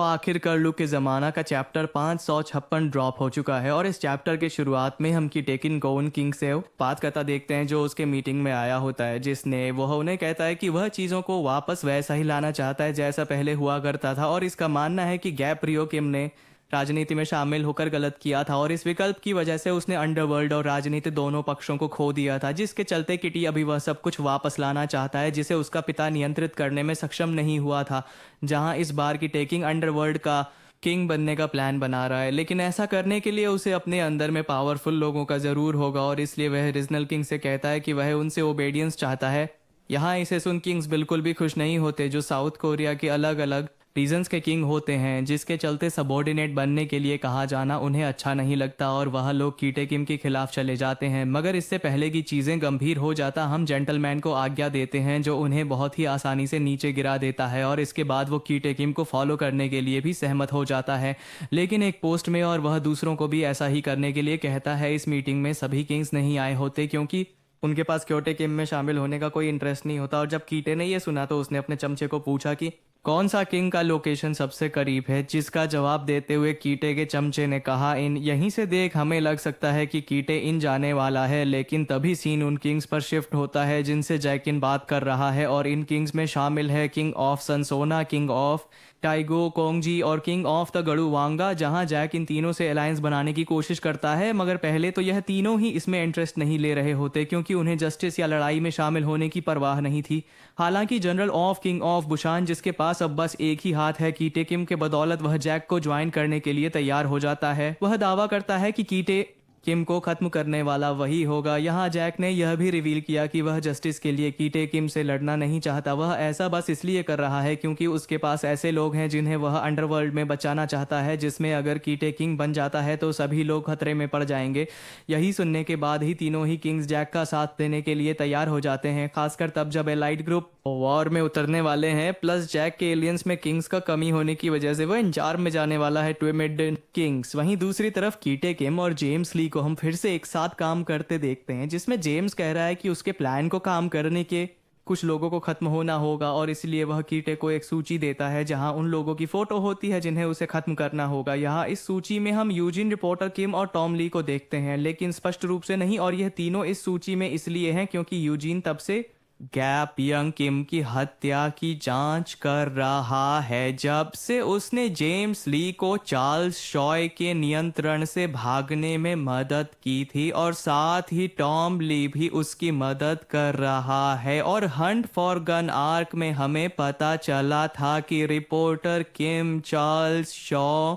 आखिरकार लुक के ज़माना का चैप्टर 556 ड्रॉप हो चुका है और इस चैप्टर के शुरुआत में हम की टेकिन गोवन किंग से बात करता देखते हैं, जो उसके मीटिंग में आया होता है, जिसने वह उन्हें कहता है कि वह चीज़ों को वापस वैसा ही लाना चाहता है जैसा पहले हुआ करता था, और इसका मानना है कि गैप रियो किम ने राजनीति में शामिल होकर गलत किया था और इस विकल्प की वजह से उसने अंडरवर्ल्ड और राजनीति दोनों पक्षों को खो दिया था, जिसके चलते किटी अभी वह सब कुछ वापस लाना चाहता है जिसे उसका पिता नियंत्रित करने में सक्षम नहीं हुआ था। जहां इस बार की टेकिंग अंडरवर्ल्ड का किंग बनने का प्लान बना रहा है, लेकिन ऐसा करने के लिए उसे अपने अंदर में पावरफुल लोगों का ज़रूर होगा, और इसलिए वह रीजनल किंग से कहता है कि वह उनसे ओबेडियंस चाहता है। यहाँ इसे सुन किंग्स बिल्कुल भी खुश नहीं होते, जो साउथ कोरिया के अलग अलग रीजन्स के किंग होते हैं, जिसके चलते सबॉर्डिनेट बनने के लिए कहा जाना उन्हें अच्छा नहीं लगता और वह लोग कीटे किम के खिलाफ चले जाते हैं। मगर इससे पहले की चीज़ें गंभीर हो जाता हम जेंटलमैन को आज्ञा देते हैं, जो उन्हें बहुत ही आसानी से नीचे गिरा देता है, और इसके बाद वो कीटे किम को फॉलो करने के लिए भी सहमत हो जाता है, लेकिन एक पोस्ट में, और वह दूसरों को भी ऐसा ही करने के लिए कहता है। इस मीटिंग में सभी किंग्स नहीं आए होते क्योंकि उनके पास क्योटे किम में शामिल होने का कोई इंटरेस्ट नहीं होता, और जब कीटे ने ये सुना तो उसने अपने चमचे को पूछा कि कौन सा किंग का लोकेशन सबसे करीब है, जिसका जवाब देते हुए कीटे के चमचे ने कहा, इन यहीं से देख हमें लग सकता है कि कीटे इन जाने वाला है, लेकिन तभी सीन उन किंग्स पर शिफ्ट होता है जिनसे जैकिन बात कर रहा है, और इन किंग्स में शामिल है किंग ऑफ सनसोना, किंग ऑफ टाइगो कोंगजी और किंग ऑफ द गड़ुवांगा, जहां जैक इन तीनों से अलायंस बनाने की कोशिश करता है। मगर पहले तो यह तीनों ही इसमें इंटरेस्ट नहीं ले रहे होते क्योंकि उन्हें जस्टिस या लड़ाई में शामिल होने की परवाह नहीं थी। हालांकि general of king of Busan, जिसके पास अब बस एक ही हाथ है कीटे किम के बदौलत, वह जैक को ज्वाइन करने के लिए तैयार हो जाता है। वह दावा करता है कि कीटे किम को खत्म करने वाला वही होगा। यहाँ जैक ने यह भी रिवील किया कि वह जस्टिस के लिए कीटे किम से लड़ना नहीं चाहता, वह ऐसा बस इसलिए कर रहा है क्योंकि उसके पास ऐसे लोग हैं जिन्हें वह अंडरवर्ल्ड में बचाना चाहता है, जिसमें अगर कीटे किंग बन जाता है तो सभी लोग खतरे में पड़ जाएंगे। यही सुनने के बाद ही तीनों ही किंग्स जैक का साथ देने के लिए तैयार हो जाते हैं, खासकर तब जब एलाइड ग्रुप वॉर में उतरने वाले हैं। प्लस जैक के एलियंस में किंग्स का कमी होने की वजह से वह इंचार में जाने वाला है ट्विमिड किंग्स। वहीं दूसरी तरफ कीटे किम और जेम्स ली को हम फिर से एक साथ काम करते देखते हैं, जिसमें जेम्स कह रहा है कि उसके प्लान को काम करने के कुछ लोगों को खत्म होना होगा, और इसलिए वह कीटे को एक सूची देता है जहां उन लोगों की फोटो होती है जिन्हें उसे खत्म करना होगा। यहाँ इस सूची में हम यूजिन, रिपोर्टर किम और टॉम ली को देखते हैं, लेकिन स्पष्ट रूप से नहीं, और यह तीनों इस सूची में इसलिए हैं क्योंकि यूजिन तब से गैप यंग किम की हत्या की जांच कर रहा है, जब से उसने जेम्स ली को चार्ल्स शॉय के नियंत्रण से भागने में मदद की थी, और साथ ही टॉम ली भी उसकी मदद कर रहा है। और हंट फॉर गन आर्क में हमें पता चला था कि रिपोर्टर किम चार्ल्स शॉ